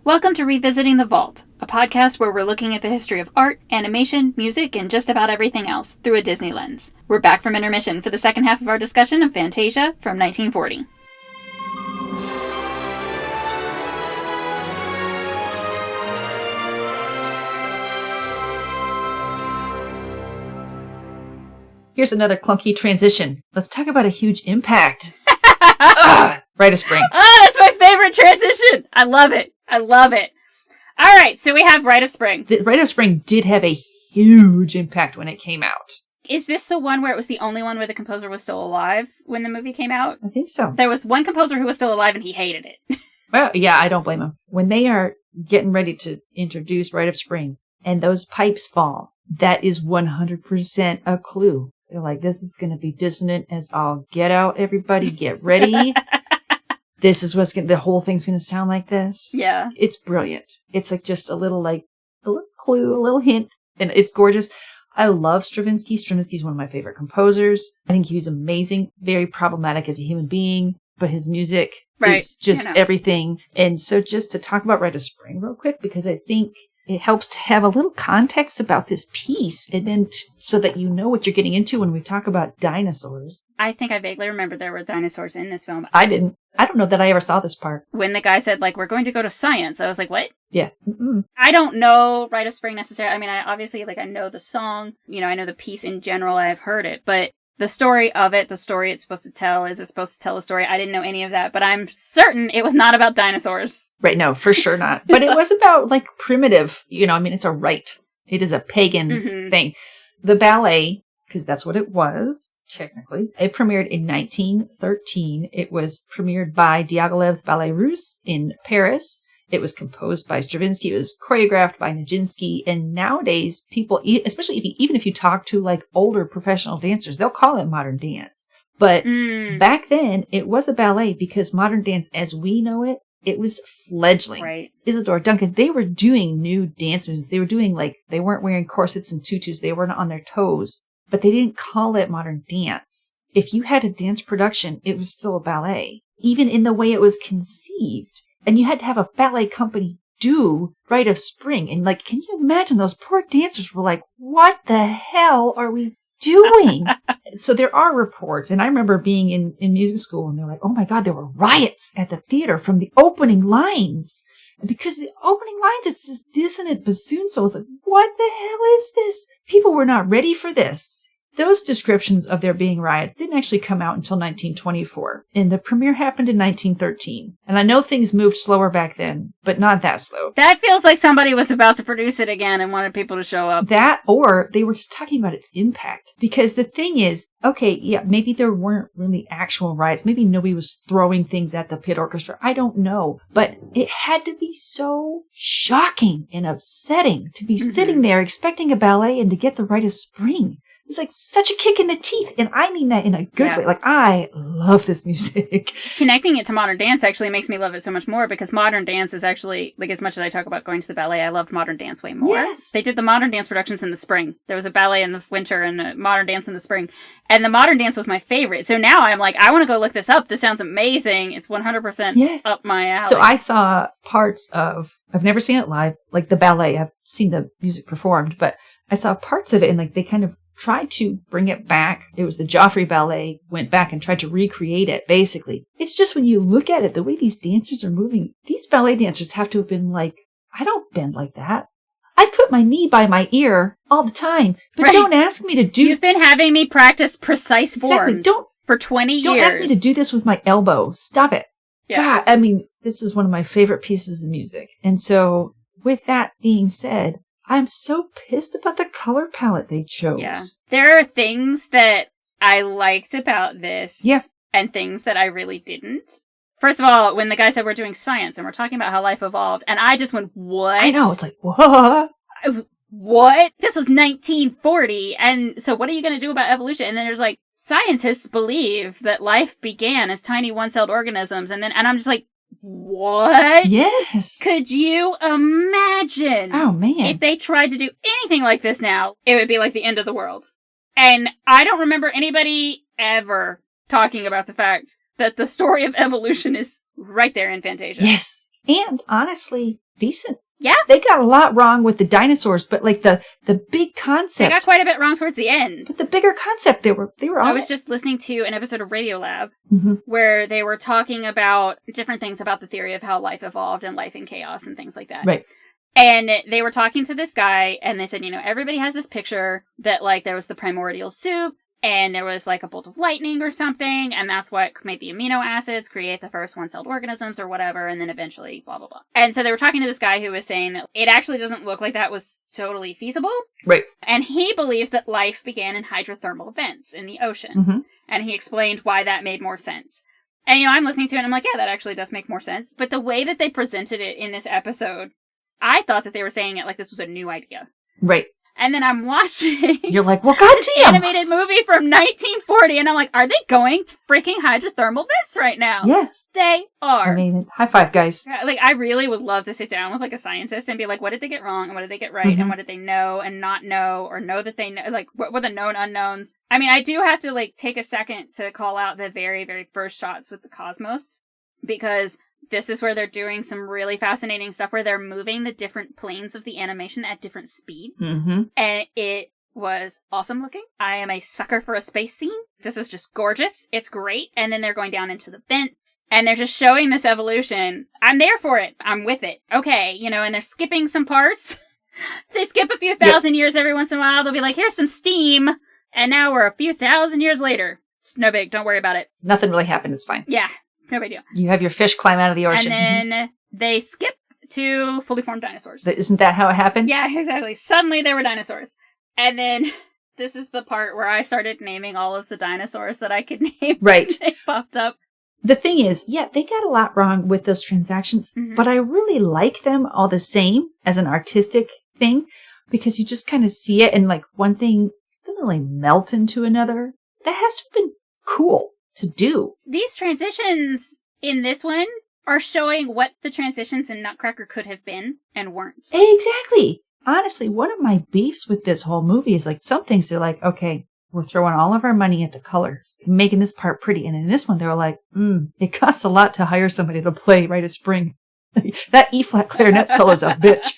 Welcome to Revisiting the Vault, a podcast where we're looking at the history of art, animation, music, and just about everything else through a Disney lens. We're back from intermission for the second half of our discussion of Fantasia from 1940. Here's another clunky transition. Let's talk about a huge impact. Rite of Spring. Oh, that's my favorite transition. I love it. I love it. All right, so we have Rite of Spring. The Rite of Spring did have a huge impact when it came out. Is this the one where it was the only one where the composer was still alive when the movie came out? I think so. There was one composer who was still alive and he hated it. Well, yeah, I don't blame him. When they are getting ready to introduce Rite of Spring and those pipes fall, that is 100% a clue. They're like, this is going to be dissonant as all get out, everybody. Get ready. This is the whole thing's going to sound like this. Yeah. It's brilliant. It's like just a little clue, a little hint. And it's gorgeous. I love Stravinsky. Stravinsky's one of my favorite composers. I think he was amazing, very problematic as a human being, but his music, it's just everything. And so just to talk about Rite of Spring real quick, because I think it helps to have a little context about this piece, and then so that you know what you're getting into when we talk about dinosaurs. I think I vaguely remember there were dinosaurs in this film. I didn't. I don't know that I ever saw this part. When the guy said, we're going to go to science, I was like, what? Yeah. Mm-mm. I don't know Rite of Spring necessarily. I mean, I obviously, I know the song. I know the piece in general. I've heard it. But the story of it, the story it's supposed to tell, is it supposed to tell a story? I didn't know any of that. But I'm certain it was not about dinosaurs. Right. No, for sure not. But it was about, primitive, it's a rite. It is a pagan thing. The ballet, because that's what it was, technically. It premiered in 1913. It was premiered by Diaghilev's Ballet Russe in Paris. It was composed by Stravinsky. It was choreographed by Nijinsky. And nowadays, people, especially even if you talk to older professional dancers, they'll call it modern dance. But back then, it was a ballet because modern dance, as we know it, it was fledgling. Right. Isadora Duncan, they were doing new dance moves. They were doing they weren't wearing corsets and tutus. They weren't on their toes. But they didn't call it modern dance. If you had a dance production, it was still a ballet, even in the way it was conceived. And you had to have a ballet company do Rite of Spring. And can you imagine those poor dancers were like, what the hell are we doing? So there are reports. And I remember being in music school and they're like, oh my God, there were riots at the theater from the opening lines. And because the opening lines, it's this dissonant bassoon solo. It's like, what the hell is this? People were not ready for this. Those descriptions of there being riots didn't actually come out until 1924. And the premiere happened in 1913. And I know things moved slower back then, but not that slow. That feels like somebody was about to produce it again and wanted people to show up. That, or they were just talking about its impact. Because the thing is, okay, yeah, maybe there weren't really actual riots. Maybe nobody was throwing things at the pit orchestra. I don't know. But it had to be so shocking and upsetting to be sitting there expecting a ballet and to get the Rite of Spring. It was such a kick in the teeth. And I mean that in a good way. I love this music. Connecting it to modern dance actually makes me love it so much more because modern dance is actually, as much as I talk about going to the ballet, I loved modern dance way more. Yes. They did the modern dance productions in the spring. There was a ballet in the winter and a modern dance in the spring. And the modern dance was my favorite. So now I'm I want to go look this up. This sounds amazing. It's 100% up my alley. So I saw parts of, I've never seen it live, the ballet. I've seen the music performed, but I saw parts of it and they kind of tried to bring it back. It was the Joffrey Ballet, went back and tried to recreate it, basically. It's just when you look at it, the way these dancers are moving, these ballet dancers have to have been I don't bend like that. I put my knee by my ear all the time, but don't ask me to do... You've been having me practice precise forms for 20 years. Don't ask me to do this with my elbow. Stop it. Yeah. God, this is one of my favorite pieces of music. And so, with that being said, I'm so pissed about the color palette they chose. Yeah. There are things that I liked about this. Yeah. And things that I really didn't. First of all, when the guy said we're doing science and we're talking about how life evolved, and I just went, what? I know. It's what? What? This was 1940. And so what are you going to do about evolution? And then there's scientists believe that life began as tiny one-celled organisms. And I'm just what? Yes. Could you imagine? Oh, man. If they tried to do anything like this now, it would be the end of the world. And I don't remember anybody ever talking about the fact that the story of evolution is right there in Fantasia. Yes. And honestly, decent. Yeah. They got a lot wrong with the dinosaurs, but like the big concept. They got quite a bit wrong towards the end. But the bigger concept, they were I was just listening to an episode of Radiolab mm-hmm. where they were talking about different things about the theory of how life evolved and life in chaos and things like that. Right. And they were talking to this guy, and they said, everybody has this picture that, like, there was the primordial soup, and there was, like, a bolt of lightning or something, and that's what made the amino acids create the first one-celled organisms or whatever, and then eventually blah, blah, blah. And so they were talking to this guy who was saying that it actually doesn't look like that was totally feasible. Right. And he believes that life began in hydrothermal vents in the ocean. Mm-hmm. And he explained why that made more sense. And, I'm listening to it, and I'm like, yeah, that actually does make more sense. But the way that they presented it in this episode, I thought that they were saying it like this was a new idea. Right. And then I'm watching... You're like, well, goddamn! Animated movie from 1940, and I'm like, are they going to freaking hydrothermal vents right now? Yes. They are. I mean, high five, guys. Like, I really would love to sit down with, like, a scientist and be like, what did they get wrong, and what did they get right, mm-hmm. and what did they know and not know, or know that they know, like, what were the known unknowns? I mean, I do have to, like, take a second to call out the very, very first shots with the cosmos, because... this is where they're doing some really fascinating stuff where they're moving the different planes of the animation at different speeds. Mm-hmm. And it was awesome looking. I am a sucker for a space scene. This is just gorgeous. It's great. And then they're going down into the vent and they're just showing this evolution. I'm there for it. I'm with it. Okay. And they're skipping some parts. They skip a few thousand years every once in a while. They'll be like, here's some steam. And now we're a few thousand years later. It's no big. Don't worry about it. Nothing really happened. It's fine. Yeah. No big deal. You have your fish climb out of the ocean. And then they skip to fully formed dinosaurs. Isn't that how it happened? Yeah, exactly. Suddenly there were dinosaurs. And then this is the part where I started naming all of the dinosaurs that I could name. Right. They popped up. The thing is, yeah, they got a lot wrong with those transactions, mm-hmm. but I really like them all the same as an artistic thing because you just kind of see it and like one thing doesn't really melt into another. That has to have been cool to do. These transitions in this one are showing what the transitions in Nutcracker could have been and weren't. Exactly. Honestly, one of my beefs with this whole movie is like some things they're like, okay, we're throwing all of our money at the colors, making this part pretty. And in this one, they were like, it costs a lot to hire somebody to play Rite of Spring. That E-flat clarinet solo is a bitch.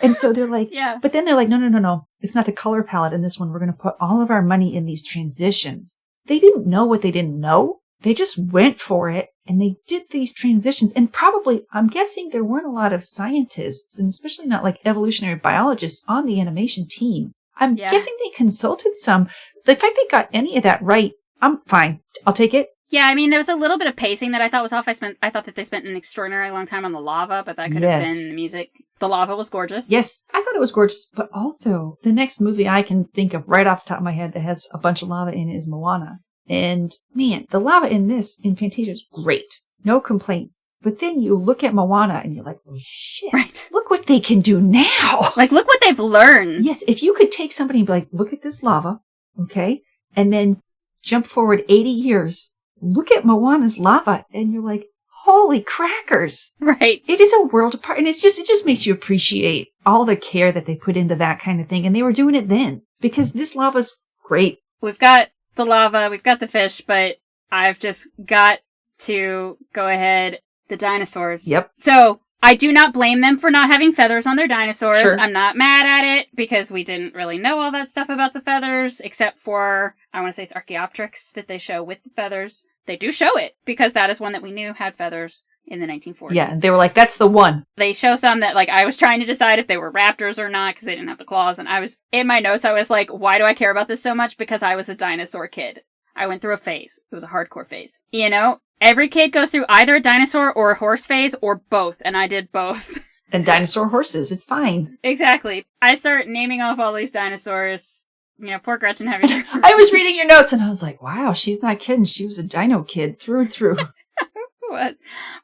And so they're like, yeah. But then they're like, no. It's not the color palette in this one. We're going to put all of our money in these transitions. They didn't know what they didn't know. They just went for it and they did these transitions. And probably, I'm guessing there weren't a lot of scientists and especially not like evolutionary biologists on the animation team. I'm guessing they consulted some. The fact they got any of that right, I'm fine. I'll take it. Yeah, I mean, there was a little bit of pacing that I thought was off. I thought that they spent an extraordinarily long time on the lava, but that could have been the music. The lava was gorgeous. Yes, I thought it was gorgeous, but also the next movie I can think of right off the top of my head that has a bunch of lava in it is Moana. And man, the lava in Fantasia is great. No complaints. But then you look at Moana and you're like, oh shit. Right. Look what they can do now. Like, look what they've learned. Yes, if you could take somebody and be like, look at this lava, okay? And then jump forward 80 years. Look at Moana's lava, and you're like, holy crackers. Right. It is a world apart, and it just makes you appreciate all the care that they put into that kind of thing, and they were doing it then, because this lava's great. We've got the lava, we've got the fish, but I've just got to go ahead, the dinosaurs. Yep. So, I do not blame them for not having feathers on their dinosaurs. Sure. I'm not mad at it, because we didn't really know all that stuff about the feathers, except for, I want to say it's Archaeopteryx that they show with the feathers. They do show it, because that is one that we knew had feathers in the 1940s. Yeah, they were like, that's the one. They show some that, like, I was trying to decide if they were raptors or not, because they didn't have the claws, and I was, in my notes, I was like, why do I care about this so much? Because I was a dinosaur kid. I went through a phase. It was a hardcore phase. You know? Every kid goes through either a dinosaur or a horse phase, or both, and I did both. And dinosaur horses, it's fine. Exactly. I start naming off all these dinosaurs. You know, poor Gretchen having to... I was reading your notes, and I was like, wow, she's not kidding. She was a dino kid through and through. Was.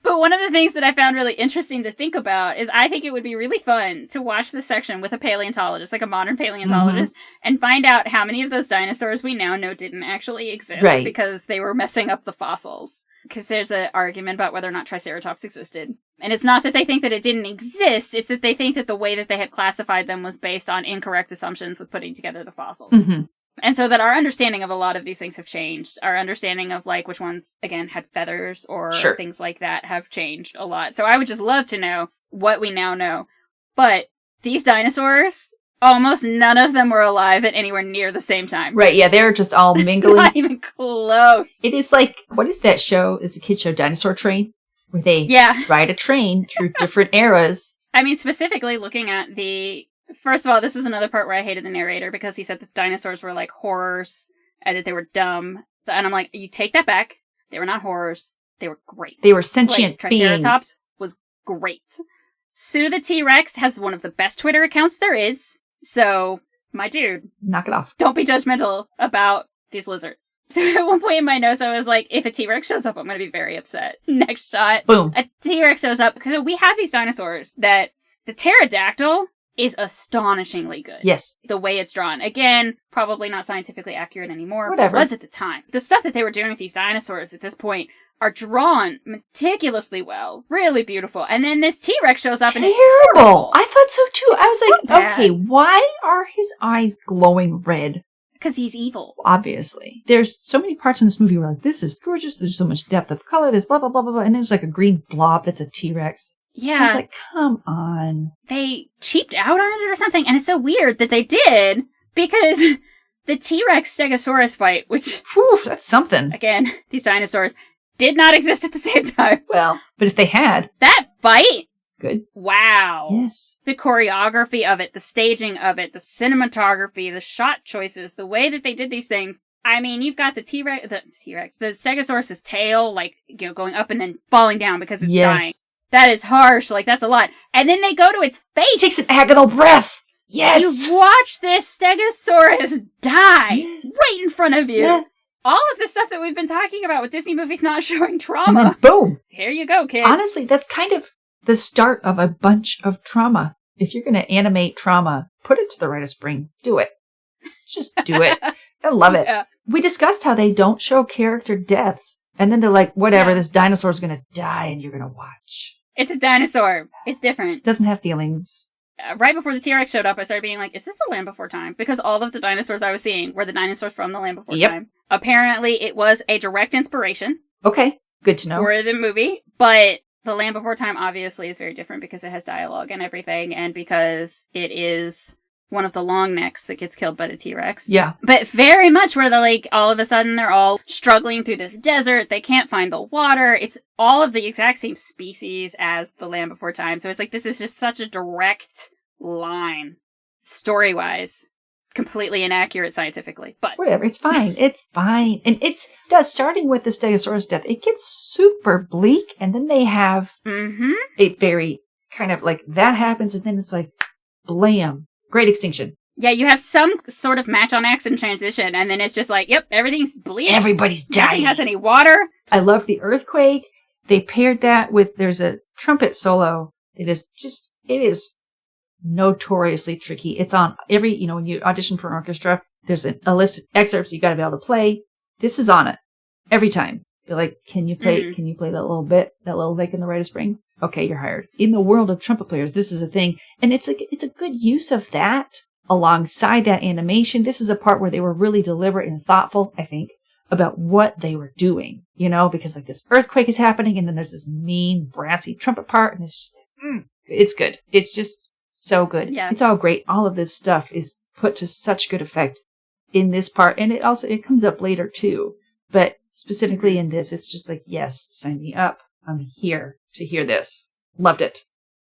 But one of the things that I found really interesting to think about is I think it would be really fun to watch this section with a paleontologist, like a modern paleontologist, and find out how many of those dinosaurs we now know didn't actually exist because they were messing up the fossils. Because there's an argument about whether or not Triceratops existed. And it's not that they think that it didn't exist, it's that they think that the way that they had classified them was based on incorrect assumptions with putting together the fossils. Mm-hmm. And so that our understanding of a lot of these things have changed. Our understanding of, like, which ones, again, had feathers or things like that have changed a lot. So I would just love to know what we now know. But these dinosaurs, almost none of them were alive at anywhere near the same time. Right, yeah, they're just all mingling. Not even close. It is like, what is that show? It's a kid's show, Dinosaur Train, where they ride a train through different eras. I mean, specifically looking at first of all, this is another part where I hated the narrator because he said that dinosaurs were like horrors and that they were dumb. So, and I'm like, you take that back. They were not horrors. They were great. They were sentient beings. Triceratops was great. Sue the T-Rex has one of the best Twitter accounts there is. So, my dude. Knock it off. Don't be judgmental about these lizards. So at one point in my notes, I was like, if a T-Rex shows up, I'm going to be very upset. Next shot. Boom. A T-Rex shows up because we have these dinosaurs that the pterodactyl is astonishingly good. Yes. The way it's drawn. Again, probably not scientifically accurate anymore. Whatever. But it was at the time. The stuff that they were doing with these dinosaurs at this point are drawn meticulously well. Really beautiful. And then this T-Rex shows up and it's terrible. I thought so too. It's I was so like, bad. okay, why are his eyes glowing red? Because he's evil. Obviously. There's so many parts in this movie where like, this is gorgeous. There's so much depth of color. There's blah, blah, blah, blah, blah. And there's like a green blob that's a T-Rex. Yeah. I was like, come on. They cheaped out on it or something. And it's so weird that they did because the T-Rex Stegosaurus fight, which... Whew, that's something. Again, these dinosaurs did not exist at the same time. Well, but if they had... That fight... It's good. Wow. Yes. The choreography of it, the staging of it, the cinematography, the shot choices, the way that they did these things. I mean, you've got the Stegosaurus's tail, like, you know, going up and then falling down because it's dying. That is harsh. Like, that's a lot. And then they go to its face. It takes an agonal breath. Yes. You watch this Stegosaurus die right in front of you. Yes. All of the stuff that we've been talking about with Disney movies not showing trauma. And then boom. Here you go, kids. Honestly, that's kind of the start of a bunch of trauma. If you're going to animate trauma, put it to the Rite of Spring. Do it. Just do it. I love it. Yeah. We discussed how they don't show character deaths. And then they're like, whatever, this dinosaur's going to die and you're going to watch. It's a dinosaur. It's different. Doesn't have feelings. Right before the T-Rex showed up, I started being like, is this the Land Before Time? Because all of the dinosaurs I was seeing were the dinosaurs from the Land Before Time. Apparently, it was a direct inspiration. Okay. Good to know. For the movie. But the Land Before Time obviously is very different because it has dialogue and everything. And because it is one of the long necks that gets killed by the T-Rex. Yeah. But very much where they're like, all of a sudden they're all struggling through this desert. They can't find the water. It's all of the exact same species as the Land Before Time. So it's like, this is just such a direct line. Story-wise, completely inaccurate scientifically, but... Whatever, it's fine. It's fine. And it does, starting with the Stegosaurus death, it gets super bleak, and then they have a very kind of like, that happens, and then it's like, blam. Great extinction. Yeah, you have some sort of match on X and transition, and then it's just like, yep, everything's bleak. Everybody's dying. Nothing has any water. I love the earthquake. They paired that with, there's a trumpet solo. It is notoriously tricky. It's on every, when you audition for an orchestra, there's a list of excerpts you got to be able to play. This is on it every time. You're like, can you play that little bit, that little lick in the Rite of Spring? Okay, you're hired. In the world of trumpet players, this is a thing. And it's a good use of that alongside that animation. This is a part where they were really deliberate and thoughtful, I think, about what they were doing, because like this earthquake is happening and then there's this mean, brassy trumpet part and it's just, it's good. It's just so good. Yeah. It's all great. All of this stuff is put to such good effect in this part. And it comes up later too. But specifically in this, it's just like, yes, sign me up. I'm here to hear this. Loved it.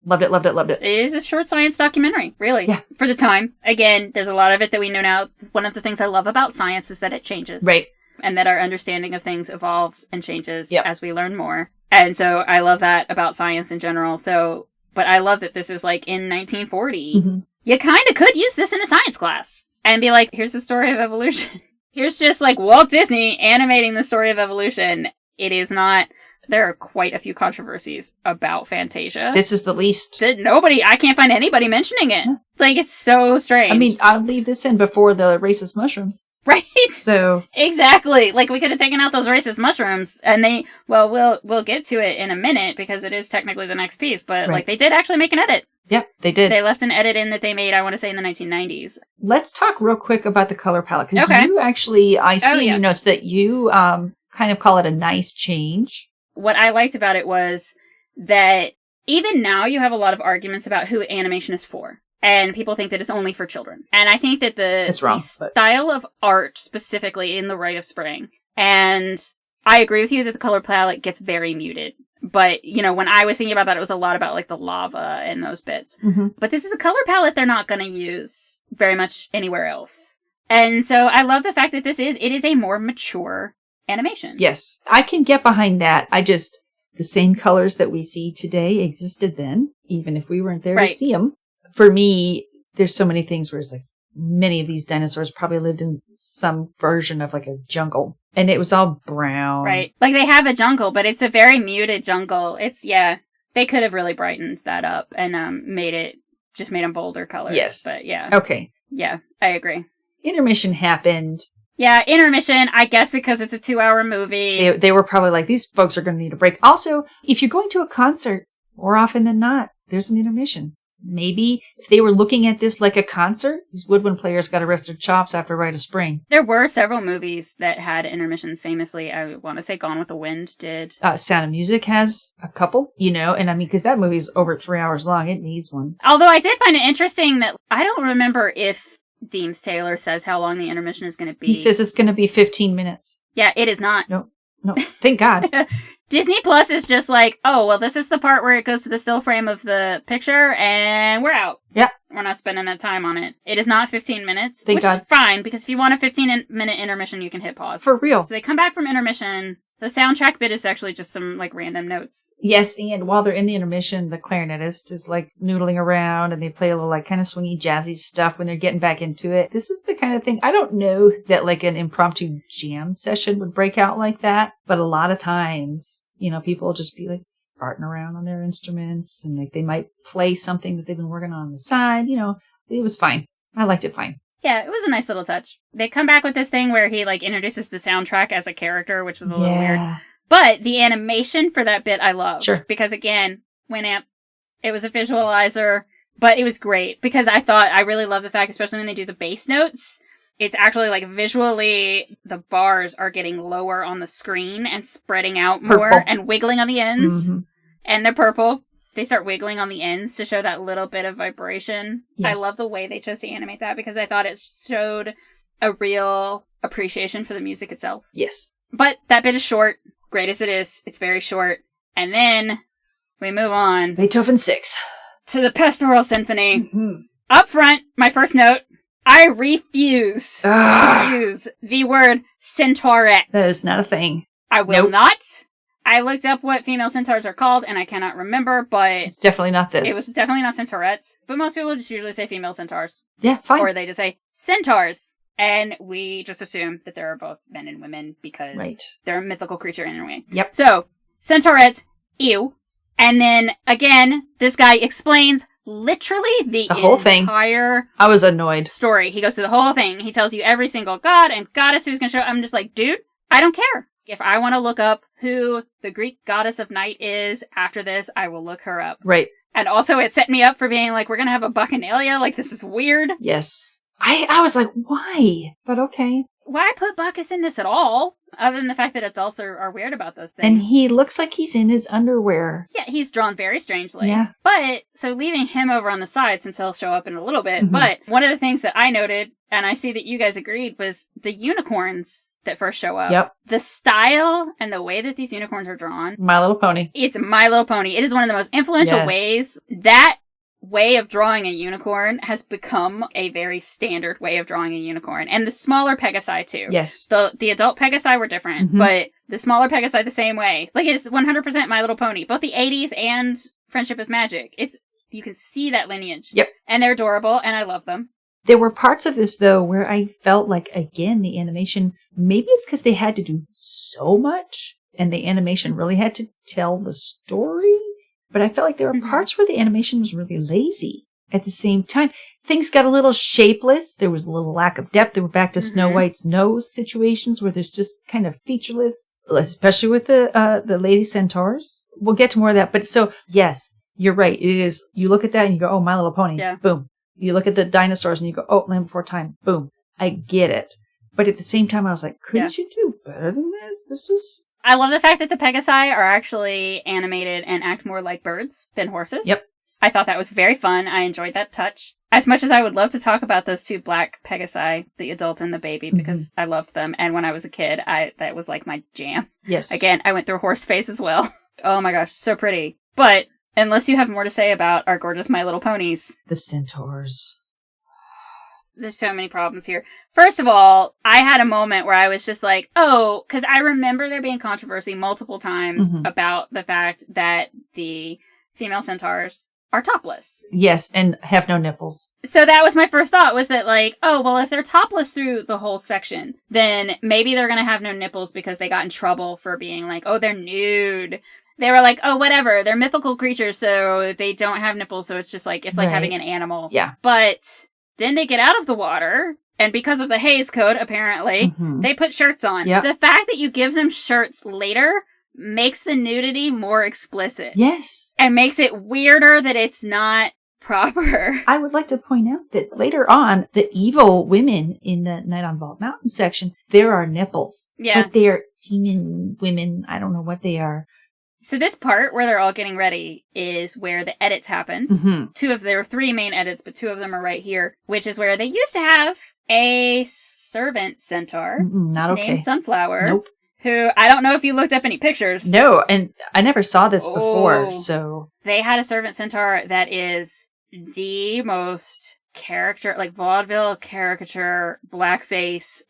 Loved it, loved it, loved it. It is a short science documentary, really. Yeah. For the time. Again, there's a lot of it that we know now. One of the things I love about science is that it changes. Right. And that our understanding of things evolves and changes as we learn more. And so I love that about science in general. So, but I love that this is like in 1940. Mm-hmm. You kind of could use this in a science class and be like, here's the story of evolution. Here's just like Walt Disney animating the story of evolution. It is not... There are quite a few controversies about Fantasia. This is the least. I can't find anybody mentioning it. Yeah. Like, it's so strange. I mean, I'll leave this in before the racist mushrooms. Right? So. Exactly. Like, we could have taken out those racist mushrooms, and we'll get to it in a minute, because it is technically the next piece, but, like, they did actually make an edit. Yep, they did. They left an edit in that they made, I want to say, in the 1990s. Let's talk real quick about the color palette, because you actually, I see in your notes that you kind of call it a nice change. What I liked about it was that even now you have a lot of arguments about who animation is for. And people think that it's only for children. And I think that the style of art specifically in the Rite of Spring, and I agree with you that the color palette gets very muted. But, you know, when I was thinking about that, it was a lot about, like, the lava and those bits. Mm-hmm. But this is a color palette they're not going to use very much anywhere else. And so I love the fact that it is a more mature animation. Yes, I can get behind that. The same colors that we see today existed then, even if we weren't there to see them. For me, there's so many things where it's like many of these dinosaurs probably lived in some version of like a jungle, and it was all brown. Right. Like they have a jungle, but it's a very muted jungle. They could have really brightened that up and made them bolder colors. Yes. But yeah. Okay. Yeah, I agree. Intermission happened. Yeah, intermission, I guess because it's a 2-hour movie. They were probably like, these folks are going to need a break. Also, if you're going to a concert, more often than not, there's an intermission. Maybe if they were looking at this like a concert, these woodwind players got to rest their chops after Rite of Spring. There were several movies that had intermissions famously. I want to say Gone with the Wind did. Sound of Music has a couple, and I mean, because that movie's over 3 hours long, it needs one. Although I did find it interesting that I don't remember if Deems Taylor says how long the intermission is going to be. He says it's going to be 15 minutes. Yeah, it is not. No, thank God. Disney Plus is just like, oh, well, this is the part where it goes to the still frame of the picture, and we're out. Yeah. We're not spending that time on it. It is not 15 minutes, Thank God. Is fine, because if you want a 15-minute intermission, you can hit pause. For real. So they come back from intermission. The soundtrack bit is actually just some, like, random notes. Yes, and while they're in the intermission, the clarinetist is, like, noodling around, and they play a little, like, kind of swingy, jazzy stuff when they're getting back into it. This is the kind of thing, I don't know that, like, an impromptu jam session would break out like that, but a lot of times, people will just be, like, farting around on their instruments, and, like, they might play something that they've been working on the side, it was fine. I liked it fine. Yeah, it was a nice little touch. They come back with this thing where he, like, introduces the soundtrack as a character, which was a little weird. But the animation for that bit I love. Sure. Because, again, it was a visualizer, but it was great. Because I really love the fact, especially when they do the bass notes, it's actually, like, visually, the bars are getting lower on the screen and spreading out more Purple. and wiggling on the ends. Mm-hmm. And they're purple. They start wiggling on the ends to show that little bit of vibration. Yes. I love the way they chose to animate that because I thought it showed a real appreciation for the music itself. Yes. But that bit is short. Great as it is, it's very short. And then we move on. Beethoven 6. To the Pastoral Symphony. Mm-hmm. Up front, my first note, I refuse to use the word centaurettes. That is not a thing. I will not. I looked up what female centaurs are called, and I cannot remember, but it's definitely not this. It was definitely not centaurettes, but most people just usually say female centaurs. Yeah, fine. Or they just say centaurs, and we just assume that there are both men and women because they're a mythical creature anyway. Yep. So, centaurettes, ew. And then, again, this guy explains literally the whole thing. I was annoyed. Story. He goes through the whole thing. He tells you every single god and goddess who's going to show up. I'm just like, dude, I don't care. If I want to look up who the Greek goddess of night is after this, I will look her up. Right. And also it set me up for being like, we're going to have a Bacchanalia? Like, this is weird. Yes. I was like, why? But okay. Why put Bacchus in this at all? Other than the fact that adults are weird about those things. And he looks like he's in his underwear. Yeah, he's drawn very strangely. Yeah. But, so leaving him over on the side, since he'll show up in a little bit, but one of the things that I noted, and I see that you guys agreed, was the unicorns that first show up. Yep. The style and the way that these unicorns are drawn. My Little Pony. It's My Little Pony. It is one of the most influential ways. That way of drawing a unicorn has become a very standard way of drawing a unicorn. And the smaller Pegasi, too. Yes. The adult Pegasi were different, but the smaller Pegasi the same way. Like, it's 100% My Little Pony. Both the 80s and Friendship is Magic. You can see that lineage. Yep. And they're adorable, and I love them. There were parts of this, though, where I felt like, again, the animation, maybe it's because they had to do so much, and the animation really had to tell the story. But I felt like there were parts where the animation was really lazy. At the same time, things got a little shapeless. There was a little lack of depth. They were back to Snow White's nose situations where there's just kind of featureless, especially with the lady centaurs. We'll get to more of that. But so, yes, you're right. It is. You look at that and you go, oh, My Little Pony. Yeah. Boom. You look at the dinosaurs and you go, oh, Land Before Time. Boom. I get it. But at the same time, I was like, couldn't you do better than this? This was... I love the fact that the Pegasi are actually animated and act more like birds than horses. Yep. I thought that was very fun. I enjoyed that touch. As much as I would love to talk about those two black Pegasi, the adult and the baby, because I loved them. And when I was a kid, that was like my jam. Yes. Again, I went through horse phase as well. Oh my gosh, so pretty. But unless you have more to say about our gorgeous My Little Ponies. The centaurs. There's so many problems here. First of all, I had a moment where I was just like, oh, because I remember there being controversy multiple times about the fact that the female centaurs are topless. Yes, and have no nipples. So that was my first thought, was that like, oh, well, if they're topless through the whole section, then maybe they're going to have no nipples because they got in trouble for being like, oh, they're nude. They were like, oh, whatever. They're mythical creatures, so they don't have nipples, so it's just like, it's like having an animal. Yeah. But then they get out of the water, and because of the Hays Code, apparently, they put shirts on. Yep. The fact that you give them shirts later makes the nudity more explicit. Yes. And makes it weirder that it's not proper. I would like to point out that later on, the evil women in the Night on Bald Mountain section, there are nipples. Yeah. But they're demon women. I don't know what they are. So this part where they're all getting ready is where the edits happened. There were 3 main edits, but 2 of them are right here, which is where they used to have a servant centaur not okay. named Sunflower. Nope. Who, I don't know if you looked up any pictures. No, and I never saw this before, so. They had a servant centaur that is the most vaudeville caricature, blackface.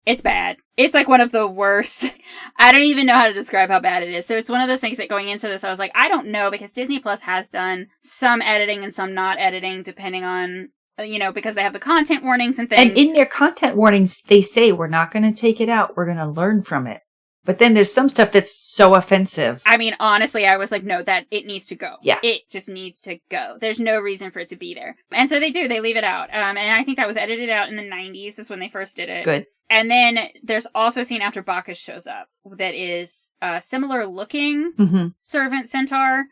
It's bad. It's like one of the worst. I don't even know how to describe how bad it is. So it's one of those things that going into this, I was like, I don't know, because Disney Plus has done some editing and some not editing, depending on, because they have the content warnings and things. And in their content warnings, they say, we're not going to take it out. We're going to learn from it. But then there's some stuff that's so offensive. I mean, honestly, I was like, no, that it needs to go. Yeah. It just needs to go. There's no reason for it to be there. And so they do. They leave it out. And I think that was edited out in the 90s is when they first did it. Good. And then there's also a scene after Bacchus shows up that is a similar looking servant centaur.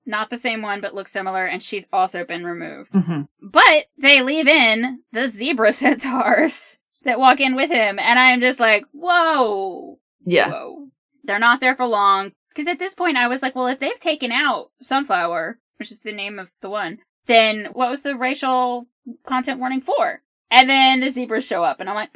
Not the same one, but looks similar. And she's also been removed. But they leave in the zebra centaurs that walk in with him. And I'm just like, whoa. Yeah. Whoa. They're not there for long. Because at this point, I was like, well, if they've taken out Sunflower, which is the name of the one, then what was the racial content warning for? And then the zebras show up, and I'm like,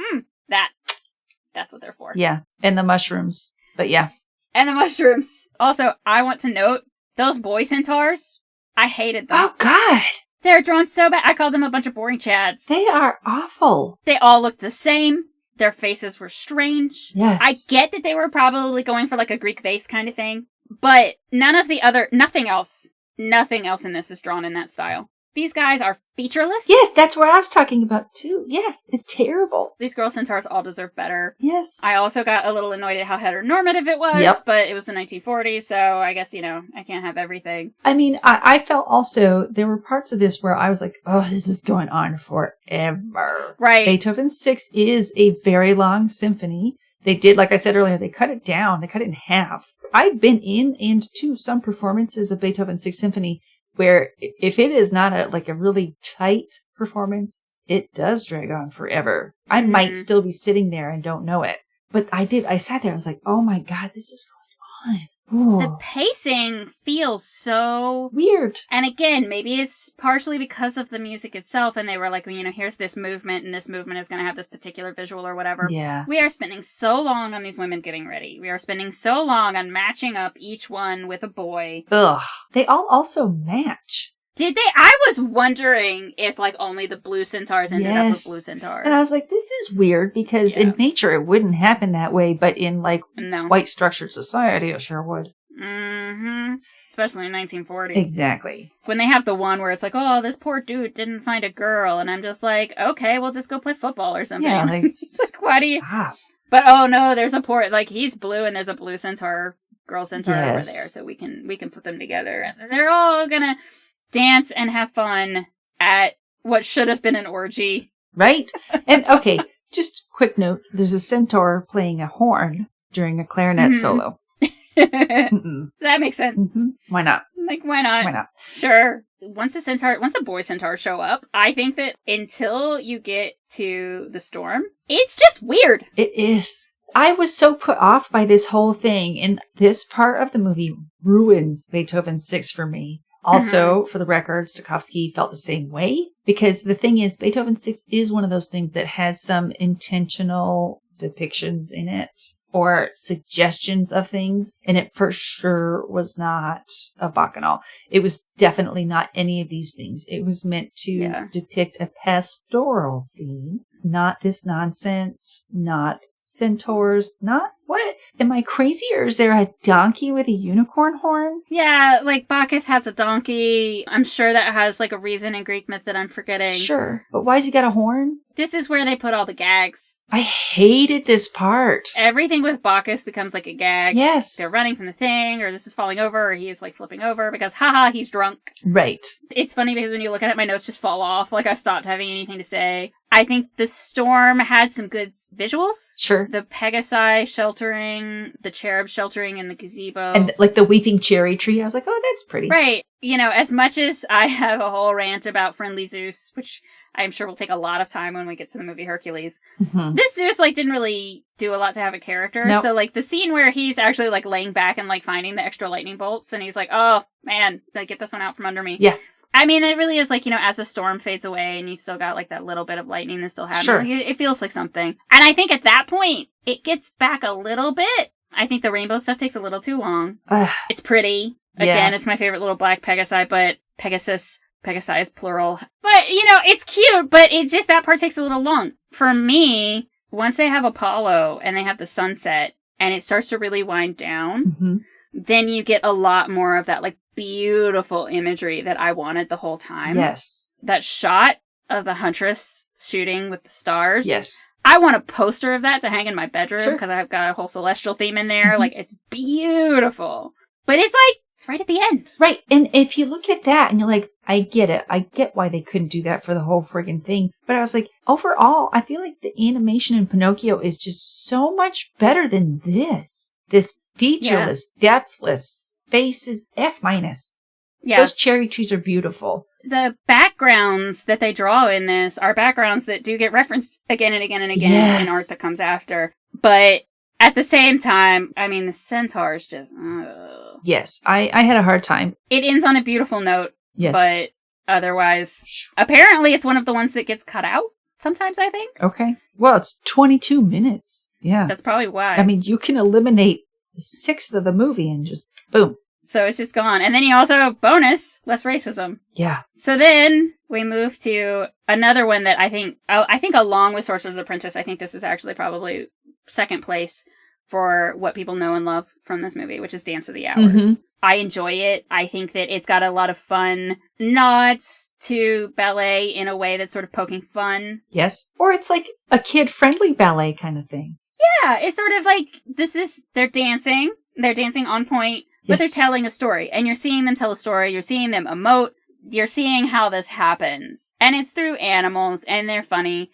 that's what they're for. Yeah. And the mushrooms. But yeah. And the mushrooms. Also, I want to note, those boy centaurs, I hated them. Oh, God. They're drawn so bad. I called them a bunch of boring chads. They are awful. They all looked the same. Their faces were strange. Yes. I get that they were probably going for like a Greek vase kind of thing, but nothing else in this is drawn in that style. These guys are featureless. Yes, that's what I was talking about too. Yes, it's terrible. These girl centaurs all deserve better. Yes. I also got a little annoyed at how heteronormative it was, but it was the 1940s, so I guess, I can't have everything. I mean, I felt also, there were parts of this where I was like, oh, this is going on forever. Right. Beethoven 6 is a very long symphony. They did, like I said earlier, they cut it down. They cut it in half. I've been in and to some performances of Beethoven 6 Symphony where if it is not a really tight performance, it does drag on forever. I might still be sitting there and don't know it. But I sat there, I was like, oh my God, this is going on. Ooh. The pacing feels so weird. And again, maybe it's partially because of the music itself, and they were like, here's this movement, and this movement is going to have this particular visual or whatever. Yeah. We are spending so long on these women getting ready. We are spending so long on matching up each one with a boy. Ugh. They all also match. Did they? I was wondering if, only the blue centaurs ended up with blue centaurs. And I was like, this is weird, because in nature it wouldn't happen that way, but in, white structured society, it sure would. Mm-hmm. Especially in 1940s. Exactly. When they have the one where it's like, oh, this poor dude didn't find a girl, and I'm just like, okay, we'll just go play football or something. Yeah, why do you... Stop. But, oh, no, there's a poor... he's blue, and there's a blue centaur, girl centaur over there, so we can put them together. And they're all gonna dance and have fun at what should have been an orgy. Right? And, okay, just quick note, there's a centaur playing a horn during a clarinet solo. That makes sense. Mm-hmm. Why not? Why not? Why not? Sure. Once the boy centaurs show up, I think that until you get to the storm, it's just weird. It is. I was so put off by this whole thing. And this part of the movie ruins Beethoven 6 for me. Also, for the record, Stokowski felt the same way. Because the thing is, Beethoven 6 is one of those things that has some intentional depictions in it. Or suggestions of things. And it for sure was not a bacchanal. It was definitely not any of these things. It was meant to depict a pastoral theme. Not this nonsense. Not centaurs. Not what? Am I crazy, or is there a donkey with a unicorn horn? Yeah, like Bacchus has a donkey. I'm sure that has like a reason in Greek myth that I'm forgetting. Sure. But why's he got a horn? This is where they put all the gags. I hated this part. Everything with Bacchus becomes like a gag. Yes. They're running from the thing, or this is falling over, or he's like flipping over because, haha, he's drunk. Right. It's funny because when you look at it, my notes just fall off. Like I stopped having anything to say. I think the storm had some good visuals. Sure. The Pegasi sheltering, the cherub sheltering in the gazebo. And like the weeping cherry tree. I was like, oh, that's pretty. Right. You know, as much as I have a whole rant about Friendly Zeus, which I'm sure will take a lot of time when we get to the movie Hercules, this Zeus, like, didn't really do a lot to have a character. Nope. So, like, the scene where he's actually, like, laying back and, like, finding the extra lightning bolts, and he's like, oh, man, like, get this one out from under me. Yeah. I mean, it really is like, you know, as the storm fades away and you've still got like that little bit of lightning that's still happening. Sure. Like, it feels like something. And I think at that point, it gets back a little bit. I think the rainbow stuff takes a little too long. It's pretty. Again, it's my favorite little black Pegasi, but Pegasi is plural. But, you know, it's cute, but it just, that part takes a little long. For me, once they have Apollo and they have the sunset and it starts to really wind down, then you get a lot more of that, like, beautiful imagery that I wanted the whole time. Yes. That shot of the Huntress shooting with the stars. Yes. I want a poster of that to hang in my bedroom because I've got a whole celestial theme in there. Like, it's beautiful. But it's like, it's right at the end. Right. And if you look at that and you're like, I get it. I get why they couldn't do that for the whole friggin' thing. But I was like, overall, I feel like the animation in Pinocchio is just so much better than this. This featureless, depthless, faces F-. Yeah. Those cherry trees are beautiful. The backgrounds that they draw in this are backgrounds that do get referenced again and again and again in art that comes after. But at the same time, I mean, the centaurs just... Yes, I had a hard time. It ends on a beautiful note. Yes. But otherwise, apparently it's one of the ones that gets cut out sometimes, I think. Okay. Well, it's 22 minutes. Yeah. That's probably why. I mean, you can eliminate a sixth of the movie and just boom. So it's just gone. And then you also, bonus, less racism. Yeah. So then we move to another one that I think along with Sorcerer's Apprentice, I think this is actually probably second place for what people know and love from this movie, which is Dance of the Hours. I enjoy it. I think that it's got a lot of fun nods to ballet in a way that's sort of poking fun. Yes. Or it's like a kid-friendly ballet kind of thing. Yeah. It's sort of like, they're dancing on point. But they're telling a story, and you're seeing them tell a story, you're seeing them emote, you're seeing how this happens. And it's through animals, and they're funny.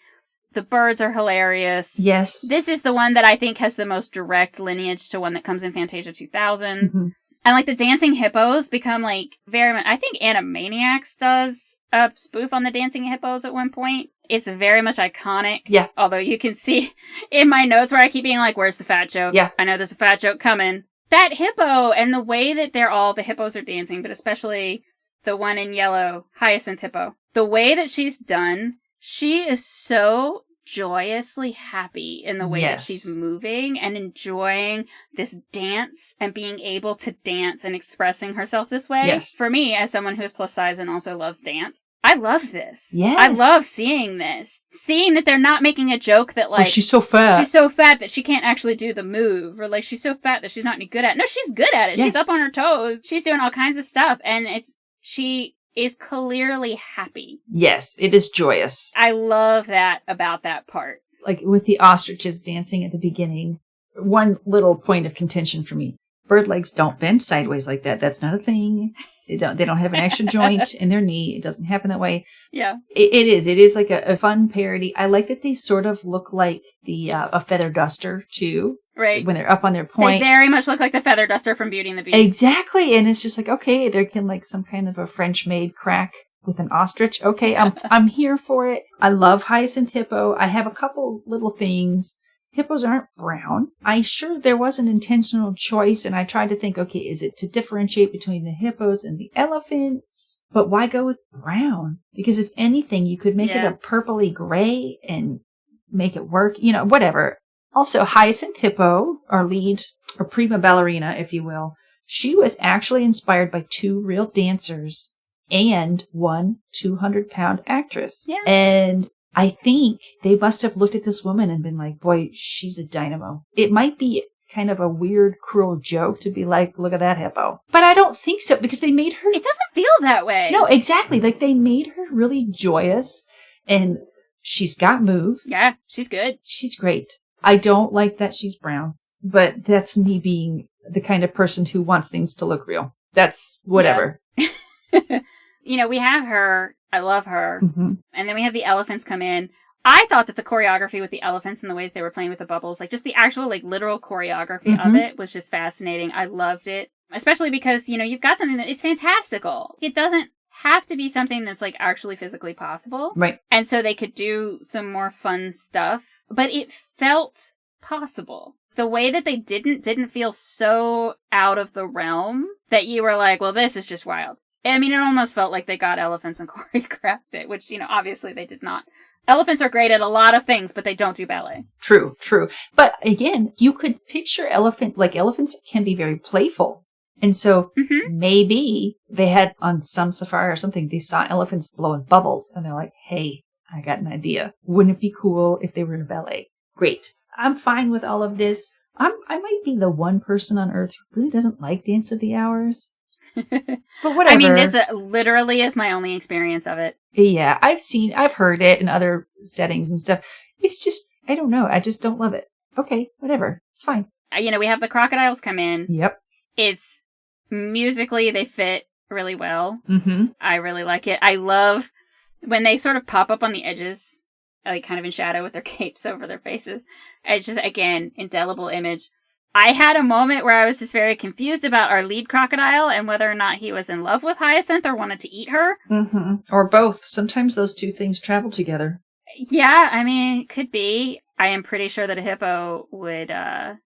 The birds are hilarious. Yes. This is the one that I think has the most direct lineage to one that comes in Fantasia 2000. And, like, the dancing hippos become, like, very much... I think Animaniacs does a spoof on the dancing hippos at one point. It's very much iconic. Yeah. Although you can see in my notes where I keep being like, where's the fat joke? Yeah. I know there's a fat joke coming. That hippo and the way that the hippos are dancing, but especially the one in yellow, Hyacinth Hippo, the way that she's done, she is so joyously happy in the way that she's moving and enjoying this dance and being able to dance and expressing herself this way. Yes. For me, as someone who's plus size and also loves dance, I love this. Yes. I love seeing this. Seeing that they're not making a joke that, like... Oh, she's so fat. She's so fat that she can't actually do the move. Or, like, she's so fat that she's not any good at it. No, she's good at it. Yes. She's up on her toes. She's doing all kinds of stuff. And she is clearly happy. Yes, it is joyous. I love that about that part. Like, with the ostriches dancing at the beginning, one little point of contention for me. Bird legs don't bend sideways like that. That's not a thing. They don't have an extra joint in their knee. It doesn't happen that way. Yeah. It is like a fun parody. I like that they sort of look like a feather duster too. Right. When they're up on their point. They very much look like the feather duster from Beauty and the Beast. Exactly. And it's just like, okay, they're like some kind of a French made crack with an ostrich. Okay, I'm here for it. I love Hyacinth Hippo. I have a couple little things. hippos aren't brown. I'm sure there was an intentional choice, and I tried to think, okay, is it to differentiate between the hippos and the elephants? But why go with brown? Because if anything, you could make it a purpley gray and make it work, whatever. Also, Hyacinth Hippo, our lead, or prima ballerina, if you will, she was actually inspired by 2 real dancers and 1 200-pound actress. Yeah. And I think they must have looked at this woman and been like, boy, she's a dynamo. It might be kind of a weird, cruel joke to be like, look at that hippo. But I don't think so, because they made her... It doesn't feel that way. No, exactly. Like, they made her really joyous, and she's got moves. Yeah, she's good. She's great. I don't like that she's brown, but that's me being the kind of person who wants things to look real. That's whatever. Yeah. We have her. I love her. Mm-hmm. And then we have the elephants come in. I thought that the choreography with the elephants and the way that they were playing with the bubbles, like just the actual like literal choreography of it was just fascinating. I loved it, especially because, you've got something that is fantastical. It doesn't have to be something that's like actually physically possible. Right. And so they could do some more fun stuff, but it felt possible. The way that they didn't feel so out of the realm that you were like, well, this is just wild. I mean, it almost felt like they got elephants and choreographed it, which, obviously they did not. Elephants are great at a lot of things, but they don't do ballet. True. But again, you could picture elephants can be very playful. And so maybe they had on some safari or something, they saw elephants blowing bubbles and they're like, hey, I got an idea. Wouldn't it be cool if they were in a ballet? Great. I'm fine with all of this. I might be the one person on earth who really doesn't like Dance of the Hours. But whatever. I mean, this literally is my only experience of it. Yeah, I've heard it in other settings and stuff. It's just, I don't know. I just don't love it. Okay, whatever. It's fine. We have the crocodiles come in. Yep. It's musically, they fit really well. Mm-hmm. I really like it. I love when they sort of pop up on the edges, like kind of in shadow with their capes over their faces. It's just, again, indelible image. I had a moment where I was just very confused about our lead crocodile and whether or not he was in love with Hyacinth or wanted to eat her. Mm-hmm. Or both. Sometimes those two things travel together. Yeah, I mean, it could be. I am pretty sure that a hippo would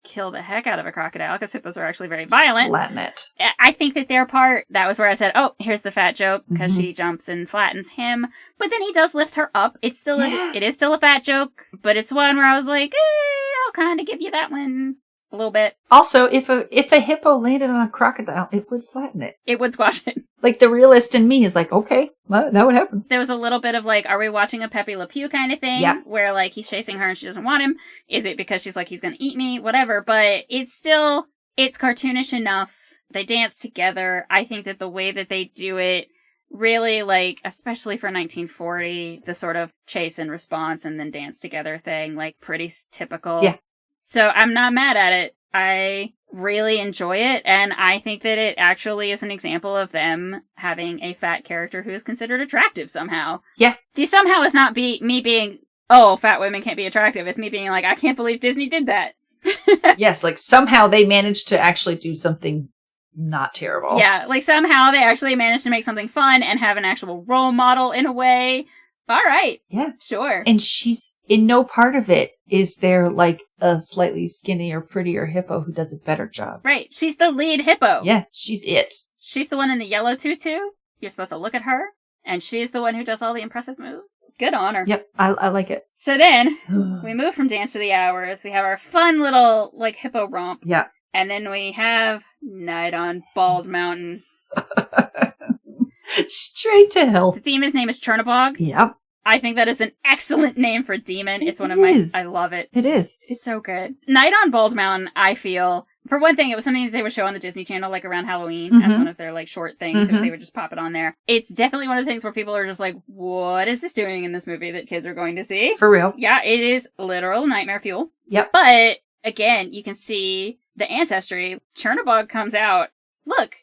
kill the heck out of a crocodile, because hippos are actually very violent. Flatten it. I think that their part, that was where I said, oh, here's the fat joke, because she jumps and flattens him. But then he does lift her up. It is still a fat joke, but it's one where I was like, I'll kind of give you that one. A little bit. Also, if a hippo landed on a crocodile, it would flatten it. It would squash it. Like, the realist in me is like, okay, well, that would happen. There was a little bit of like, are we watching a Pepe Le Pew kind of thing? Yeah. Where like he's chasing her and she doesn't want him. Is it because she's like, he's going to eat me? Whatever. But it's cartoonish enough. They dance together. I think that the way that they do it really, like, especially for 1940, the sort of chase and response and then dance together thing, like pretty typical. Yeah. So I'm not mad at it. I really enjoy it, and I think that it actually is an example of them having a fat character who is considered attractive somehow. Yeah. The somehow is not me being, oh, fat women can't be attractive. It's me being like, I can't believe Disney did that. Yes, like somehow they managed to actually do something not terrible. Yeah, like somehow they actually managed to make something fun and have an actual role model in a way. All right. Yeah. Sure. And she's, in no part of it is there like a slightly skinnier, prettier hippo who does a better job. Right. She's the lead hippo. Yeah, she's it. She's the one in the yellow tutu. You're supposed to look at her. And she's the one who does all the impressive moves. Good on her. Yep, I like it. So then, we move from Dance of the Hours. We have our fun little, like, hippo romp. Yeah. And then we have Night on Bald Mountain. Straight to hell. The demon's name is Chernabog. Yep. I think that is an excellent name for a demon. It's one of my... I love it. It is. It's so good. Night on Bald Mountain, I feel... For one thing, it was something that they would show on the Disney Channel, like, around Halloween, as one of their, like, short things, so they would just pop it on there. It's definitely one of the things where people are just like, what is this doing in this movie that kids are going to see? For real. Yeah, it is literal nightmare fuel. Yep. But, again, you can see the ancestry. Chernabog comes out. Look!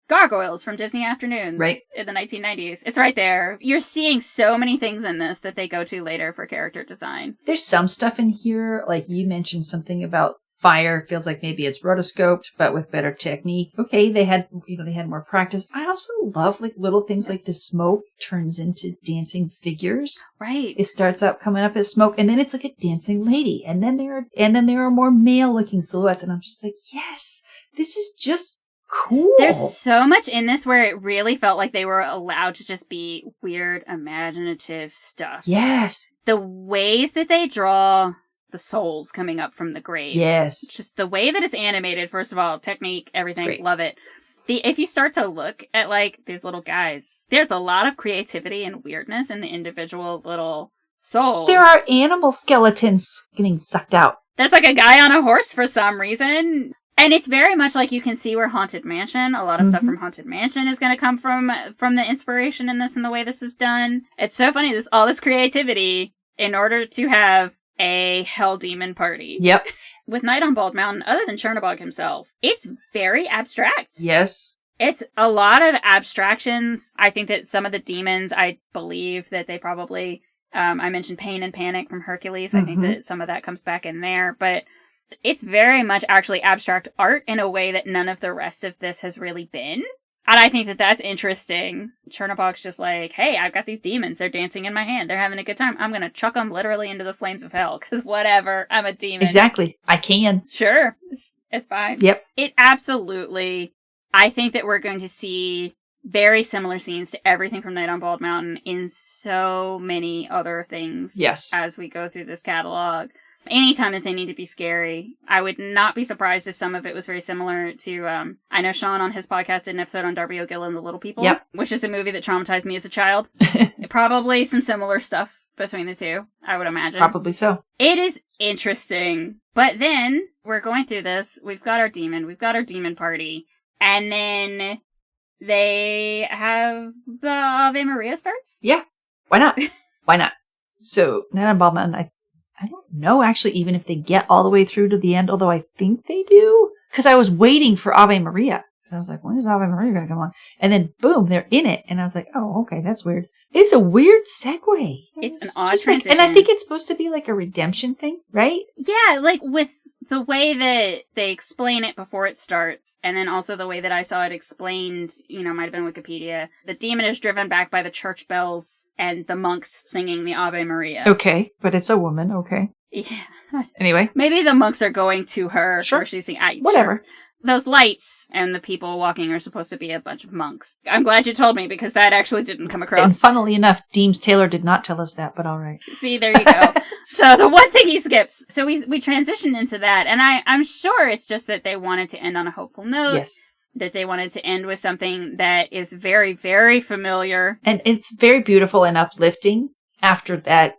Gargoyles from Disney Afternoons in the 1990s. It's right there. You're seeing so many things in this that they go to later for character design. There's some stuff in here, like you mentioned something about Fire feels like maybe it's rotoscoped, but with better technique. Okay, they had more practice. I also love like little things like the smoke turns into dancing figures. Right. It starts out coming up as smoke, and then it's like a dancing lady, and then there are more male-looking silhouettes, and I'm just like, yes, this is just cool. There's so much in this where it really felt like they were allowed to just be weird, imaginative stuff. Yes. The ways that they draw the souls coming up from the graves. Yes. Just the way that it's animated, first of all, technique, everything, love it. If you start to look at, like, these little guys, there's a lot of creativity and weirdness in the individual little souls. There are animal skeletons getting sucked out. There's, like, a guy on a horse for some reason. And it's very much like you can see where Haunted Mansion, a lot of stuff from Haunted Mansion is going to come from the inspiration in this and the way this is done. It's so funny, all this creativity in order to have a hell demon party. Yep. With Night on Bald Mountain, other than Chernobog himself, it's very abstract. Yes. It's a lot of abstractions. I think that some of the demons, I believe that they probably, I mentioned Pain and Panic from Hercules. I think that some of that comes back in there, but it's very much actually abstract art in a way that none of the rest of this has really been. And I think that that's interesting. Chernobog's just like, hey, I've got these demons. They're dancing in my hand. They're having a good time. I'm going to chuck them literally into the flames of hell. Because whatever, I'm a demon. Exactly. I can. Sure. It's fine. Yep. It absolutely, I think that we're going to see very similar scenes to everything from Night on Bald Mountain in so many other things. Yes. As we go through this catalog. Anytime that they need to be scary, I would not be surprised if some of it was very similar to, I know Sean on his podcast did an episode on Darby O'Gill and the Little People, which is a movie that traumatized me as a child. Probably some similar stuff between the two, I would imagine. Probably so. It is interesting. But then, we're going through this, we've got our demon party, and then they have the Ave Maria starts? Yeah. Why not? Why not? So, Night on Bald Mountain, I don't know, actually, even if they get all the way through to the end, although I think they do. Because I was waiting for Ave Maria. Because I was like, when is Ave Maria going to come on? And then, boom, they're in it. And I was like, oh, okay, that's weird. It's a weird segue. It's an odd transition. And I think it's supposed to be like a redemption thing, right? Yeah, like with the way that they explain it before it starts, and then also the way that I saw it explained, might have been Wikipedia. The demon is driven back by the church bells and the monks singing the Ave Maria. Okay, but it's a woman, okay. Yeah. Anyway. Maybe the monks are going to her. Sure. Or she's singing. Whatever. Sure. Those lights and the people walking are supposed to be a bunch of monks. I'm glad you told me, because that actually didn't come across. And funnily enough, Deems Taylor did not tell us that, but all right. See, there you go. So the one thing he skips. So we transitioned into that, and I'm sure it's just that they wanted to end on a hopeful note. Yes. That they wanted to end with something that is very, very familiar. And it's very beautiful and uplifting after that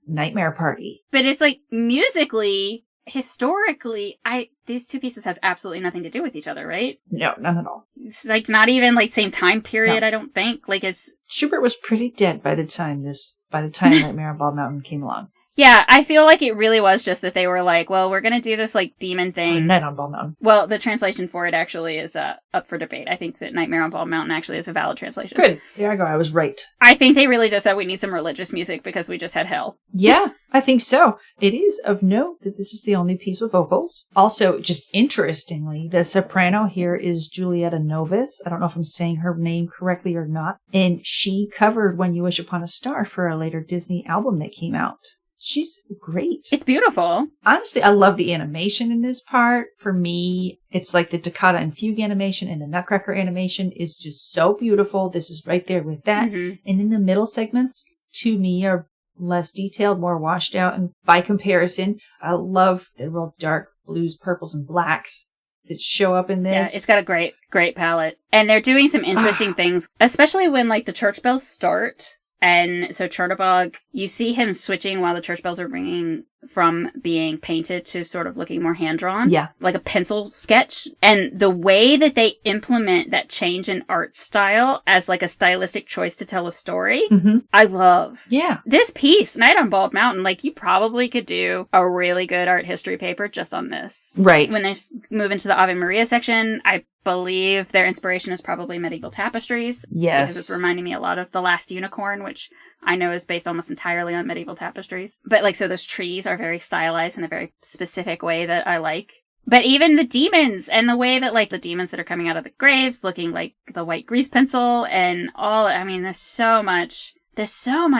nightmare party. But it's like musically, historically, these two pieces have absolutely nothing to do with each other, right? No, none at all. It's like not even like same time period, no. I don't think. Like it's Schubert was pretty dead by the time Nightmare on Bald Mountain came along. Yeah, I feel like it really was just that they were like, well, we're going to do this, like, demon thing. Or Night on Bald Mountain. Well, the translation for it actually is up for debate. I think that Nightmare on Bald Mountain actually is a valid translation. Good. There I go. I was right. I think they really just said we need some religious music because we just had hell. Yeah, I think so. It is of note that this is the only piece with vocals. Also, just interestingly, the soprano here is Julieta Novis. I don't know if I'm saying her name correctly or not. And she covered When You Wish Upon a Star for a later Disney album that came out. She's great. It's beautiful. Honestly, I love the animation in this part. For me, it's like the Toccata and Fugue animation and the Nutcracker animation is just so beautiful. This is right there with that. Mm-hmm. And in the middle segments, to me, are less detailed, more washed out. And by comparison, I love the real dark blues, purples, and blacks that show up in this. Yeah, it's got a great palette. And they're doing some interesting things, especially when, like, the church bells start. And so Chernobog, you see him switching while the church bells are ringing from being painted to sort of looking more hand-drawn. Yeah. Like a pencil sketch. And the way that they implement that change in art style as like a stylistic choice to tell a story, I love. Yeah. This piece, Night on Bald Mountain, like you probably could do a really good art history paper just on this. Right. When they move into the Ave Maria section, I believe their inspiration is probably medieval tapestries. Yes. Because it's reminding me a lot of The Last Unicorn, which I know is based almost entirely on medieval tapestries. But like, so those trees are very stylized in a very specific way that I like. But even the demons and the way that, like, the demons that are coming out of the graves looking like the white grease pencil and all, I mean, there's so much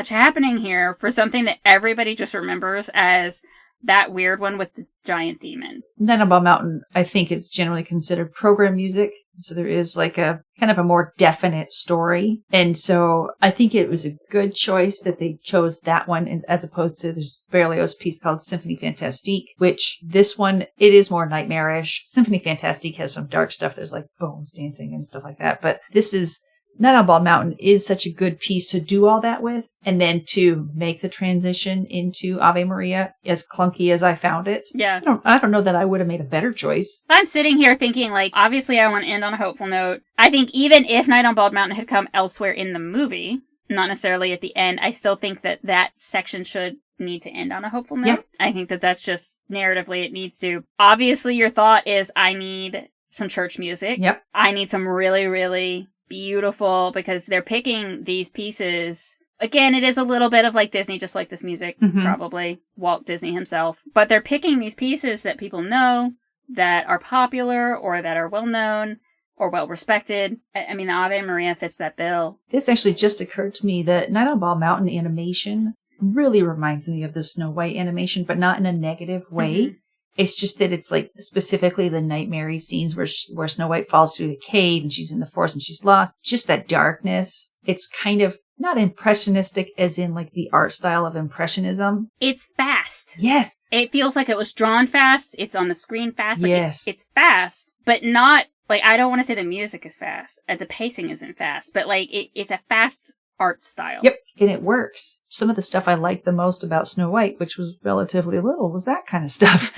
happening here for something that everybody just remembers as that weird one with the giant demon. Dinosaur Mountain, I think, is generally considered program music. So there is like a kind of a more definite story. And so I think it was a good choice that they chose that one as opposed to there's Berlioz' piece called Symphony Fantastique, which this one, it is more nightmarish. Symphony Fantastique has some dark stuff. There's like bones dancing and stuff like that. But this is Dinosaur Mountain is such a good piece to do all that with, and then to make the transition into Ave Maria, as clunky as I found it. Yeah. I don't know that I would have made a better choice. I'm sitting here thinking, like, obviously I want to end on a hopeful note. I think even if Night on Bald Mountain had come elsewhere in the movie, not necessarily at the end, I still think that section should need to end on a hopeful note. Yep. I think that's just narratively it needs to. Obviously your thought is I need some church music. Yep. I need some really, really beautiful, because they're picking these pieces. Again, it is a little bit of like Disney, just like this music, probably Walt Disney himself. But they're picking these pieces that people know, that are popular, or that are well known, or well respected. I mean, the Ave Maria fits that bill. This actually just occurred to me that Night on Bald Mountain animation really reminds me of the Snow White animation, but not in a negative way. Mm-hmm. It's just that it's like specifically the nightmare scenes where Snow White falls through the cave and she's in the forest and she's lost. Just that darkness. It's kind of not impressionistic as in like the art style of impressionism. It's fast. Yes. It feels like it was drawn fast. It's on the screen fast. Like yes. It's fast, but not like, I don't want to say the music is fast. The pacing isn't fast, but like it's a fast art style. Yep. And it works. Some of the stuff I liked the most about Snow White, which was relatively little, was that kind of stuff.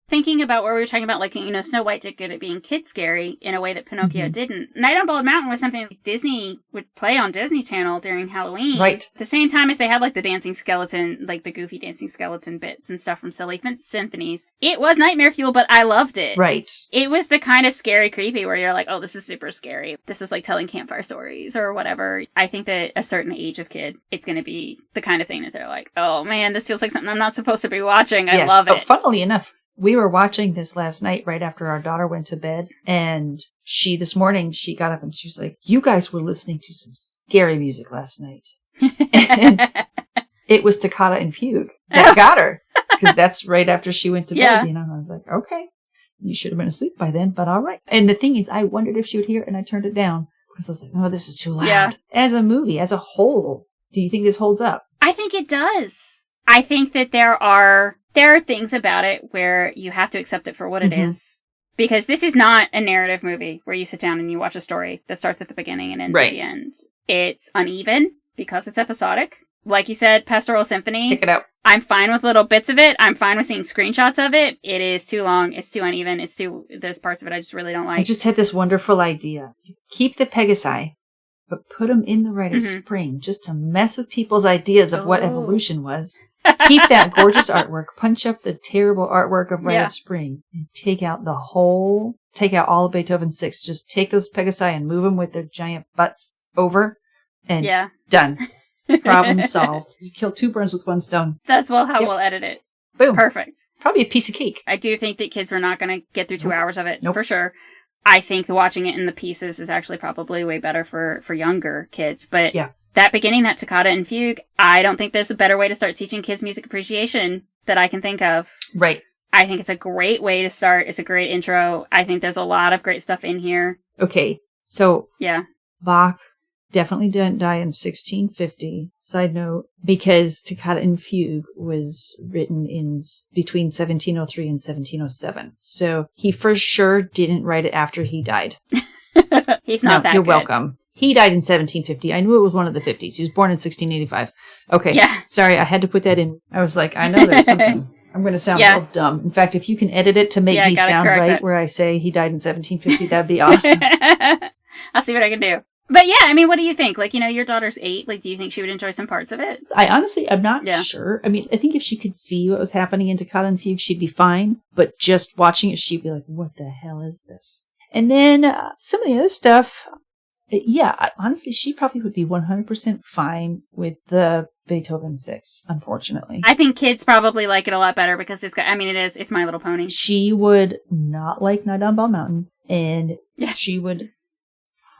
Thinking about where we were talking about, like, you know, Snow White did good at being kid scary in a way that Pinocchio didn't. Night on Bald Mountain was something Disney would play on Disney Channel during Halloween. Right. At the same time as they had, like, the dancing skeleton, like, the goofy dancing skeleton bits and stuff from Silly Symphonies. It was nightmare fuel, but I loved it. Right. It was the kind of scary creepy where you're like, oh, this is super scary. This is like telling campfire stories or whatever. I think that a certain age of kid, it's going to be the kind of thing that they're like, oh, man, this feels like something I'm not supposed to be watching. I love it. Funnily enough, we were watching this last night right after our daughter went to bed, and this morning she got up and she was like, you guys were listening to some scary music last night. And it was Toccata and Fugue that got her, because that's right after she went to bed, you know. I was like, okay, you should have been asleep by then, but all right. And the thing is, I wondered if she would hear it, and I turned it down because I was like, oh, this is too loud. Yeah. As a movie, as a whole, do you think this holds up? I think it does. I think that there are things about it where you have to accept it for what it is. Because this is not a narrative movie where you sit down and you watch a story that starts at the beginning and ends at the end. It's uneven because it's episodic. Like you said, Pastoral Symphony. Check it out. I'm fine with little bits of it. I'm fine with seeing screenshots of it. It is too long. It's too uneven. There's parts of it I just really don't like. I just had this wonderful idea. Keep the Pegasi, but put them in the Rite of Spring just to mess with people's ideas of what evolution was. Keep that gorgeous artwork, punch up the terrible artwork of Rite of Spring, and take out all of Beethoven's 6. Just take those Pegasi and move them with their giant butts over, and done. Problem solved. You kill 2 birds with 1 stone. That's how we'll edit it. Boom. Perfect. Probably a piece of cake. I do think that kids were not going to get through 2 hours of it, for sure. I think watching it in the pieces is actually probably way better for younger kids. But that beginning, that Toccata and Fugue, I don't think there's a better way to start teaching kids music appreciation that I can think of. Right. I think it's a great way to start. It's a great intro. I think there's a lot of great stuff in here. Okay. So, Bach definitely didn't die in 1650. Side note, because Toccata and Fugue was written in between 1703 and 1707. So he for sure didn't write it after he died. He's not that you're good. welcome. He died in 1750. I knew it was one of the 50s. He was born in 1685. Okay. Yeah. Sorry, I had to put that in. I was like, I know there's something. I'm going to sound real dumb. In fact, if you can edit it to make me sound right where I say he died in 1750, that'd be awesome. I'll see what I can do. But yeah, I mean, what do you think? Like, you know, your daughter's 8. Like, do you think she would enjoy some parts of it? I'm not sure. I mean, I think if she could see what was happening in Toccata and Fugue, she'd be fine. But just watching it, she'd be like, what the hell is this? And then some of the other stuff, honestly, she probably would be 100% fine with the Beethoven 6, unfortunately. I think kids probably like it a lot better because it's My Little Pony. She would not like Night on Bald Mountain, and she would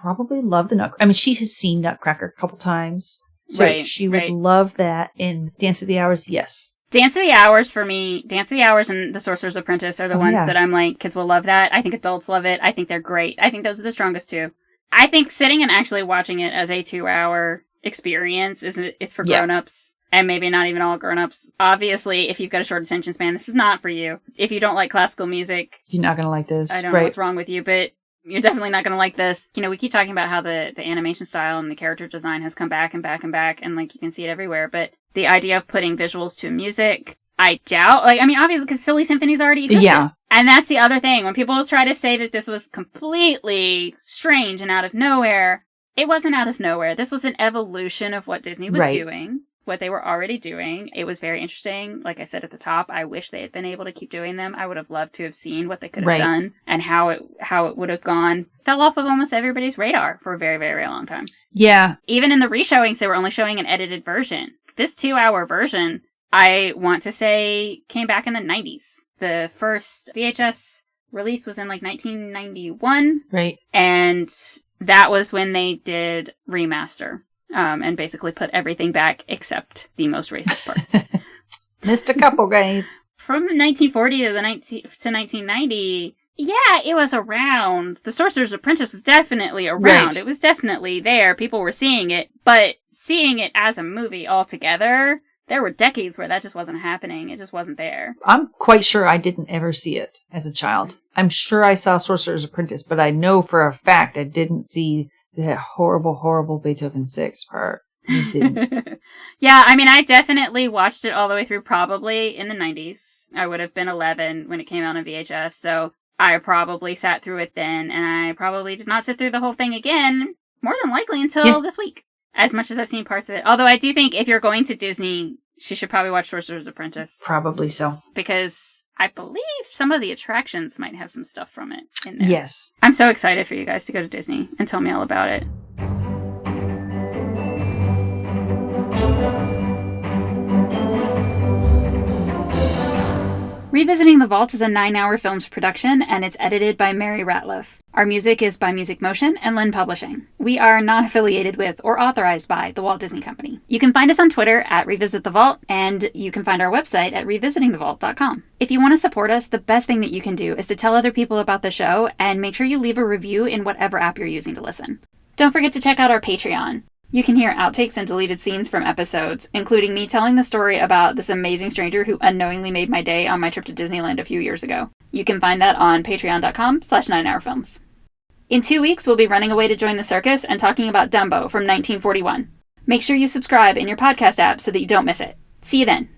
probably love the Nutcracker. I mean, she has seen Nutcracker a couple times, so she would love that. And Dance of the Hours, yes. Dance of the Hours for me, Dance of the Hours and The Sorcerer's Apprentice are the ones that I'm like, kids will love that. I think adults love it. I think they're great. I think those are the strongest two. I think sitting and actually watching it as a 2-hour experience it's for grown-ups, and maybe not even all grown-ups. Obviously, if you've got a short attention span, this is not for you. If you don't like classical music, you're not going to like this. I don't know what's wrong with you, but you're definitely not going to like this. You know, we keep talking about how the animation style and the character design has come back and back and back, and like you can see it everywhere, but the idea of putting visuals to music, I doubt. Like, I mean, obviously, because silly symphonies already existed. Yeah. And that's the other thing. When people try to say that this was completely strange and out of nowhere, it wasn't out of nowhere. This was an evolution of what Disney was doing, what they were already doing. It was very interesting. Like I said at the top, I wish they had been able to keep doing them. I would have loved to have seen what they could have done and how it would have gone. Fell off of almost everybody's radar for a very, very, very long time. Yeah. Even in the reshowings, they were only showing an edited version. This 2-hour version, I want to say, came back in the 90s. The first VHS release was in like 1991. Right. And that was when they did remaster and basically put everything back except the most racist parts. Missed a couple, guys. From 1940 to 1990, yeah, it was around. The Sorcerer's Apprentice was definitely around. Right. It was definitely there. People were seeing it. But seeing it as a movie altogether, there were decades where that just wasn't happening. It just wasn't there. I'm quite sure I didn't ever see it as a child. I'm sure I saw Sorcerer's Apprentice, but I know for a fact I didn't see that horrible, horrible Beethoven 6 part. Just didn't. Yeah, I mean, I definitely watched it all the way through probably in the 90s. I would have been 11 when it came out on VHS, so I probably sat through it then, and I probably did not sit through the whole thing again, more than likely until this week. As much as I've seen parts of it. Although I do think if you're going to Disney, she should probably watch Sorcerer's Apprentice. Probably so. Because I believe some of the attractions might have some stuff from it in there. Yes. I'm so excited for you guys to go to Disney and tell me all about it. Revisiting the Vault is a 9-hour films production, and it's edited by Mary Ratliff. Our music is by Music Motion and Lynn Publishing. We are not affiliated with or authorized by the Walt Disney Company. You can find us on Twitter at Revisit the Vault, and you can find our website at revisitingthevault.com. If you want to support us, the best thing that you can do is to tell other people about the show and make sure you leave a review in whatever app you're using to listen. Don't forget to check out our Patreon. You can hear outtakes and deleted scenes from episodes, including me telling the story about this amazing stranger who unknowingly made my day on my trip to Disneyland a few years ago. You can find that on patreon.com/9hourfilms. In 2 weeks, we'll be running away to join the circus and talking about Dumbo from 1941. Make sure you subscribe in your podcast app so that you don't miss it. See you then.